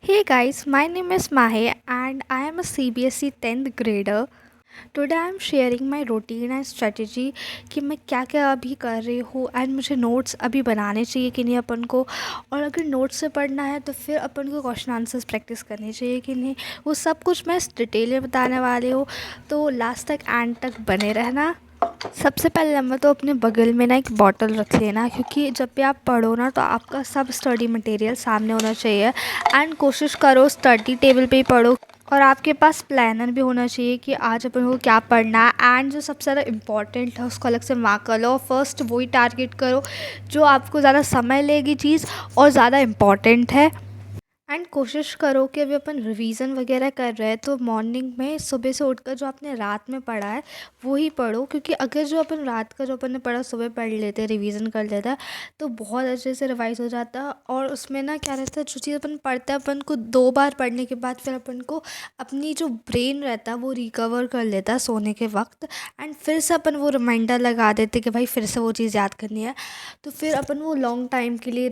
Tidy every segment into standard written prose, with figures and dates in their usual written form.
Hey guys, my name is Mahe and I am a CBSE 10th grader. Today I am sharing my routine and strategy कि मैं क्या क्या अभी कर रही हूँ एंड मुझे नोट्स अभी बनाने चाहिए कि नहीं अपन को। और अगर नोट्स से पढ़ना है तो फिर अपन को क्वेश्चन आंसर्स प्रैक्टिस करनी चाहिए कि नहीं, वो सब कुछ मैं इस डिटेल में बताने वाली हूँ। तो लास्ट तक एंड तक बने रहना। सबसे पहले नंबर तो अपने बगल में ना एक बॉटल रख लेना, क्योंकि जब भी आप पढ़ो ना तो आपका सब स्टडी मटेरियल सामने होना चाहिए। एंड कोशिश करो स्टडी टेबल पे ही पढ़ो। और आपके पास प्लानर भी होना चाहिए कि आज अपन को क्या पढ़ना है एंड जो सबसे ज़्यादा इम्पॉर्टेंट है उसको अलग से मार्क कर लो। फर्स्ट वही टारगेट करो जो आपको ज़्यादा समय लेगी चीज़ और ज़्यादा इम्पॉर्टेंट है। एंड कोशिश करो कि अभी अपन रिवीजन वगैरह कर रहे हैं तो मॉर्निंग में सुबह से उठकर जो आपने रात में पढ़ा है वो ही पढ़ो, क्योंकि अगर जो अपन रात का जो अपन ने पढ़ा सुबह पढ़ लेते हैं, रिवीजन कर लेता है तो बहुत अच्छे से रिवाइज हो जाता है। और उसमें ना क्या रहता है, जो चीज़ अपन पढ़ते हैं अपन को 2 बार पढ़ने के बाद फिर अपन को अपनी जो ब्रेन रहता है वो रिकवर कर लेता है सोने के वक्त। एंड फिर से अपन वो रिमाइंडर लगा देते कि भाई फिर से वो चीज़ याद करनी है, तो फिर अपन वो लॉन्ग टाइम के लिए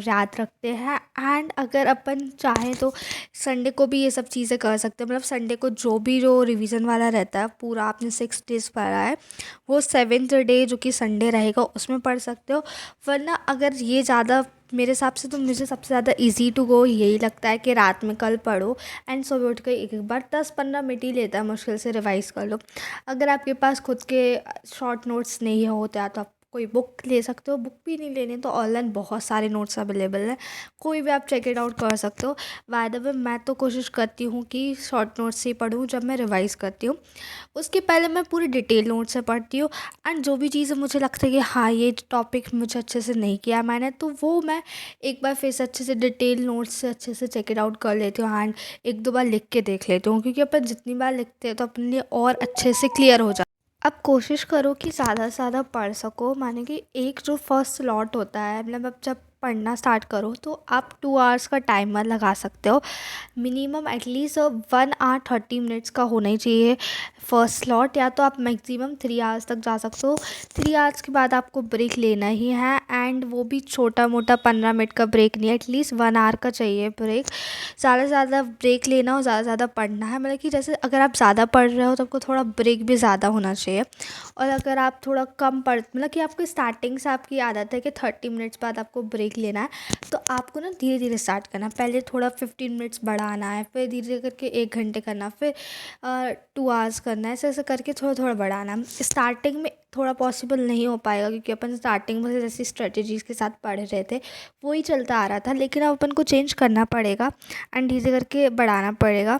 याद रखते हैं। एंड अगर अपन चाहें तो संडे को भी ये सब चीज़ें कर सकते हैं। मतलब संडे को जो रिवीजन वाला रहता है, पूरा आपने 6 डेज़ पढ़ा है वो 7th डे जो कि संडे रहेगा उसमें पढ़ सकते हो। वरना अगर ये ज़्यादा मेरे हिसाब से तो मुझे सबसे ज़्यादा इजी टू गो यही लगता है कि रात में कल पढ़ो एंड सुबह उठ कर एक एक बार 10-15 मिनट ही लेता है मुश्किल से रिवाइज़ कर लो। अगर आपके पास खुद के शॉर्ट नोट्स नहीं होते हैं तो आप कोई बुक ले सकते हो। बुक भी नहीं लेने तो ऑनलाइन बहुत सारे नोट्स अवेलेबल हैं, कोई भी आप चेक इट आउट कर सकते हो। बाय द वे मैं तो कोशिश करती हूँ कि शॉर्ट नोट्स से ही पढूँ जब मैं रिवाइज़ करती हूँ। उसके पहले मैं पूरी डिटेल नोट से पढ़ती हूँ एंड जो भी चीज़ें मुझे लगता है कि हाँ ये टॉपिक मुझे अच्छे से नहीं किया मैंने, तो वो मैं एक बार फिर से अच्छे से डिटेल नोट्स से अच्छे से चेक इट आउट कर लेती हूँ एंड 1-2 बार लिख के देख लेती हूँ, क्योंकि अपन जितनी बार लिखते हैं तो अपने लिए और अच्छे से क्लियर हो जाता है। अब कोशिश करो कि ज़्यादा से ज़्यादा पढ़ सको, माने कि एक जो फर्स्ट स्लॉट होता है, मतलब अब जब पढ़ना स्टार्ट करो तो आप 2 आवर्स का टाइमर लगा सकते हो। मिनिमम एटलीस्ट 1 आवर 30 मिनट्स का होना ही चाहिए फर्स्ट स्लॉट, या तो आप मैक्सिमम 3 आवर्स तक जा सकते हो। 3 आवर्स के बाद आपको ब्रेक लेना ही है एंड वो भी छोटा मोटा 15 मिनट का ब्रेक नहीं है, एटलीस्ट 1 आवर का चाहिए ब्रेक। ज़्यादा से ज़्यादा ब्रेक लेना और ज़्यादा से ज़्यादा पढ़ना है, मतलब कि जैसे अगर आप ज़्यादा पढ़ रहे हो तो आपको थोड़ा ब्रेक भी ज़्यादा होना चाहिए। और अगर आप थोड़ा कम पढ़, मतलब कि आपको स्टार्टिंग से आपकी आदत है कि 30 मिनट्स बाद आपको ब्रेक लेना है, तो आपको ना धीरे धीरे स्टार्ट करना है। पहले थोड़ा 15 मिनट्स बढ़ाना है, फिर धीरे धीरे करके 1 घंटे करना, फिर 2 आवर्स करना है, ऐसे ऐसे करके थोड़ा थोड़ा बढ़ाना है। स्टार्टिंग में थोड़ा पॉसिबल नहीं हो पाएगा क्योंकि अपन स्टार्टिंग में जैसी स्ट्रेटजीज़ के साथ पढ़ रहे थे वही चलता आ रहा था, लेकिन अब अपन को चेंज करना पड़ेगा एंड धीरे करके बढ़ाना पड़ेगा।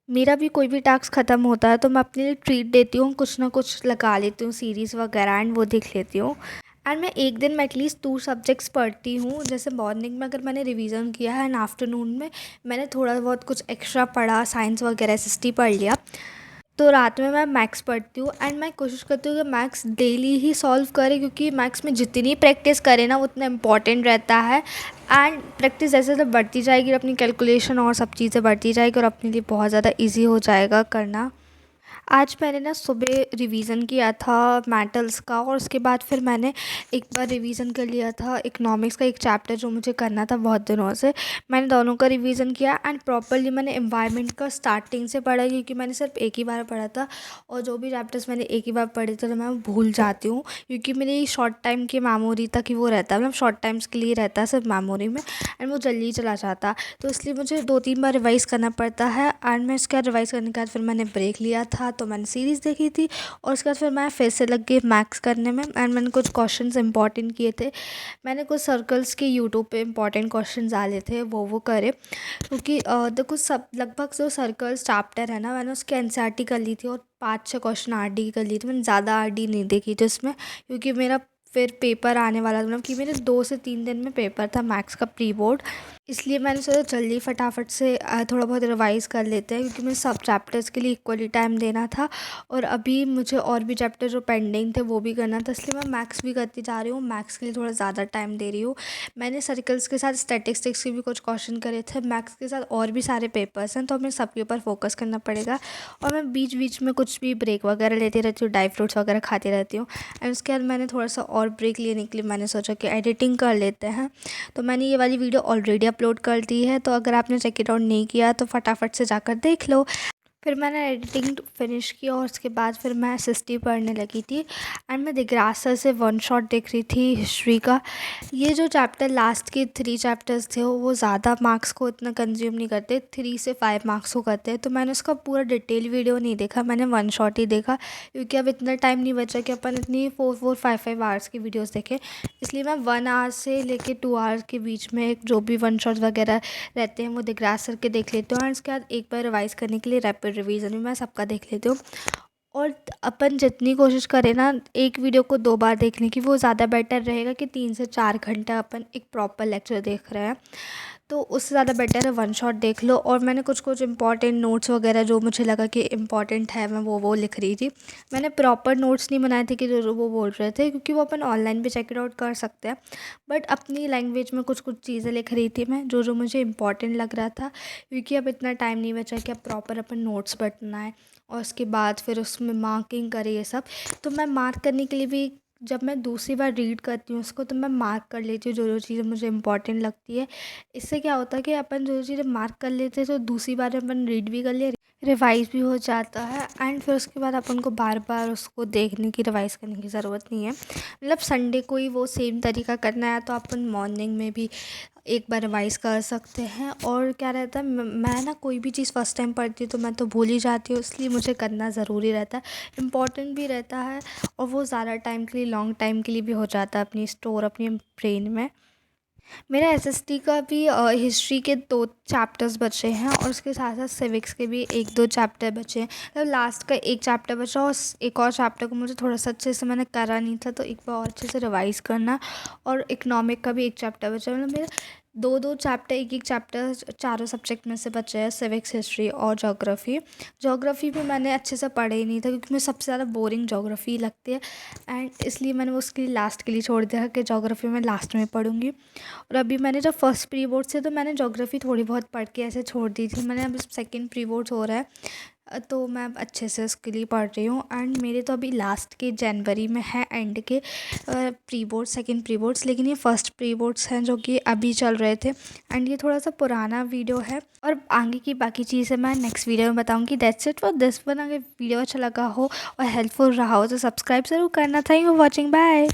मेरा भी कोई भी टास्क ख़त्म होता है तो मैं अपने लिए ट्रीट देती हूँ, कुछ ना कुछ लगा लेती हूँ सीरीज़ वगैरह एंड वो देख लेती हूँ। एंड मैं एक दिन में एटलीस्ट 2 सब्जेक्ट्स पढ़ती हूँ। जैसे मॉर्निंग में अगर मैंने रिवीजन किया है एंड आफ्टरनून में मैंने थोड़ा बहुत कुछ एक्स्ट्रा पढ़ा, साइंस वगैरह एसएसटी पढ़ लिया, तो रात में मैं मैथ्स पढ़ती हूँ। एंड मैं कोशिश करती हूँ कि मैथ्स डेली ही सॉल्व करें, क्योंकि मैथ्स में जितनी प्रैक्टिस करें ना उतना इम्पॉर्टेंट रहता है। एंड प्रैक्टिस जैसे जैसे बढ़ती जाएगी अपनी कैलकुलेशन और सब चीज़ें बढ़ती जाएगी और अपने लिए बहुत ज़्यादा ईजी हो जाएगा करना। आज मैंने ना सुबह रिवीज़न किया था मेटल्स का और उसके बाद फिर मैंने एक बार रिवीज़न कर लिया था इकोनॉमिक्स का एक चैप्टर जो मुझे करना था बहुत दिनों से। मैंने दोनों का रिवीज़न किया एंड प्रॉपर्ली मैंने एनवायरनमेंट का स्टार्टिंग से पढ़ा, क्योंकि मैंने सिर्फ एक ही बार पढ़ा था और जो भी चैप्टर्स मैंने एक ही बार पढ़े थे तो मैं भूल जाती हूँ, क्योंकि मेरी शॉर्ट टाइम की मेमोरी तक ही वो रहता है, मतलब शॉर्ट टाइम्स के लिए रहता है सिर्फ मेमोरी में एंड वो जल्दी चला जाता। तो इसलिए मुझे 2-3 बार रिवाइज़ करना पड़ता है। एंड मैं इसके बाद रिवाइज़ करने के बाद फिर मैंने ब्रेक लिया था तो मैंने सीरीज़ देखी थी और उसके बाद फिर मैं फिर से लग गई मैथ्स करने में एंड मैंने कुछ क्वेश्चंस इंपॉर्टेंट किए थे। मैंने कुछ सर्कल्स के यूट्यूब पे इंपॉर्टेंट क्वेश्चंस डाले थे, वो करे, क्योंकि देखो सब लगभग जो सर्कल्स चैप्टर है ना मैंने उसकी एनसीईआरटी कर ली थी और 5-6 क्वेश्चन आरडी की कर लिए थे। मैंने ज़्यादा आरडी नहीं देखी थी उसमें, क्योंकि मेरा फिर पेपर आने वाला था, मतलब कि मेरे 2 से 3 दिन में पेपर था मैथ्स का प्री बोर्ड, इसलिए मैंने सोचा जल्दी फटाफट से थोड़ा बहुत रिवाइज़ कर लेते हैं, क्योंकि मुझे सब चैप्टर्स के लिए इक्वली टाइम देना था और अभी मुझे और भी चैप्टर जो पेंडिंग थे वो भी करना था, इसलिए मैं मैथ्स भी करती जा रही हूँ। मैथ्स के लिए थोड़ा ज़्यादा टाइम दे रही हूँ। मैंने सर्कल्स के साथ स्टैटिस्टिक्स के भी कुछ क्वेश्चन करे थे, मैथ्स के साथ और भी सारे पेपर्स हैं तो हमें सबके ऊपर फोकस करना पड़ेगा। और मैं बीच बीच में कुछ भी ब्रेक वगैरह लेती रहती हूँ, ड्राई फ्रूट्स वगैरह खाती रहती हूँ एंड उसके बाद मैंने थोड़ा सा और ब्रेक लेने के लिए मैंने सोचा कि एडिटिंग कर लेते हैं। तो मैंने ये वाली वीडियो ऑलरेडी अपलोड कर दी है, तो अगर आपने चेक इट आउट नहीं किया तो फटाफट से जाकर देख लो। फिर मैंने एडिटिंग फिनिश की और उसके बाद फिर मैं एसएसटी पढ़ने लगी थी एंड मैं दिग्रासर से वन शॉट देख रही थी हिस्ट्री का। ये जो चैप्टर लास्ट के 3 चैप्टर्स थे वो ज़्यादा मार्क्स को इतना कंज्यूम नहीं करते, 3 से 5 मार्क्स को करते हैं। तो मैंने उसका पूरा डिटेल वीडियो नहीं देखा, मैंने वन शॉट ही देखा, क्योंकि अब इतना टाइम नहीं बचा कि अपन इतनी 4-5 आवर्स की वीडियोज़ देखें। इसलिए मैं 1 आवर से लेके 2 आवर्स के बीच में एक जो भी वन शॉट वगैरह रहते हैं वो दिग्रासर के देख लेती हूँ। और उसके बाद एक बार रिवाइज़ करने के लिए रैपिड रिवीजन भी मैं सबका देख लेती हूँ। और अपन जितनी कोशिश करें ना एक वीडियो को 2 बार देखने की, वो ज़्यादा बेटर रहेगा कि 3 से 4 घंटा अपन एक प्रॉपर लेक्चर देख रहे हैं। तो उससे ज़्यादा बेटर है वन शॉट देख लो। और मैंने कुछ इंपॉर्टेंट नोट्स वगैरह जो मुझे लगा कि इम्पॉर्टेंट है मैं वो लिख रही थी। मैंने प्रॉपर नोट्स नहीं बनाए थे कि जो वो बोल रहे थे, क्योंकि वो अपन ऑनलाइन भी चेक इट आउट कर सकते हैं। बट अपनी लैंग्वेज में कुछ चीज़ें लिख रही थी मैं, जो मुझे इम्पॉर्टेंट लग रहा था, क्योंकि अब इतना टाइम नहीं बचा कि अब प्रॉपर अपन नोट्स बनाना है और उसके बाद फिर उसमें मार्किंग करे ये सब। तो मैं मार्क करने के लिए भी जब मैं दूसरी बार रीड करती हूँ उसको, तो मैं मार्क कर लेती हूँ जो चीज़ें मुझे इम्पॉर्टेंट लगती है। इससे क्या होता है कि अपन जो चीज़ें मार्क कर लेते हैं तो दूसरी बार अपन रीड भी कर ले, रिवाइज़ भी हो जाता है एंड फिर उसके बाद अपन को बार बार उसको देखने की, रिवाइज़ करने की ज़रूरत नहीं है। मतलब संडे को ही वो सेम तरीका करना है तो अपन मॉर्निंग में भी एक बार रिवाइज़ कर सकते हैं। और क्या रहता है, मैं ना कोई भी चीज़ फर्स्ट टाइम पढ़ती हूँ तो मैं तो भूल ही जाती हूँ, इसलिए मुझे करना ज़रूरी रहता है, इम्पॉर्टेंट भी रहता है और वो ज़्यादा टाइम के लिए, लॉन्ग टाइम के लिए भी हो जाता है अपनी स्टोर अपनी ब्रेन में। मेरा एसएसटी का भी हिस्ट्री के 2 चैप्टर्स बचे हैं और उसके साथ साथ सिविक्स के भी 1-2 चैप्टर बचे हैं। तो लास्ट का एक चैप्टर बचा और एक और चैप्टर को मुझे थोड़ा सा अच्छे से मैंने करा नहीं था, तो एक बार और अच्छे से रिवाइज़ करना। और इकोनॉमिक का भी एक चैप्टर बचा, मतलब मेरा 2-2 चैप्टर, एक चैप्टर चारों सब्जेक्ट में से बचे हैं, सिविक्स, हिस्ट्री और ज्योग्राफ़ी। ज्योग्राफ़ी भी मैंने अच्छे से पढ़ा ही नहीं था, क्योंकि मुझे सबसे ज़्यादा बोरिंग ज्योग्राफ़ी लगती है एंड इसलिए मैंने वो उसके लिए लास्ट के लिए छोड़ दिया कि ज्योग्राफ़ी मैं लास्ट में पढ़ूँगी। और अभी मैंने जब फर्स्ट प्री बोर्ड से, तो मैंने ज्योग्राफ़ी थोड़ी बहुत पढ़ के ऐसे छोड़ दी थी। मैंने अभी सेकंड प्री बोर्ड्स हो रहा है, तो मैं अब अच्छे से उसके लिए पढ़ रही हूँ एंड मेरे तो अभी लास्ट के जनवरी में है एंड के pre board, second pre boards, लेकिन ये फर्स्ट प्री बोर्ड्स हैं जो कि अभी चल रहे थे एंड ये थोड़ा सा पुराना वीडियो है और आगे की बाकी चीज़ें मैं नेक्स्ट वीडियो में बताऊँगी। That's it for this one. अगर वीडियो अच्छा लगा हो और हेल्पफुल रहा हो तो सब्सक्राइब ज़रूर करना। Thank you for watching, bye.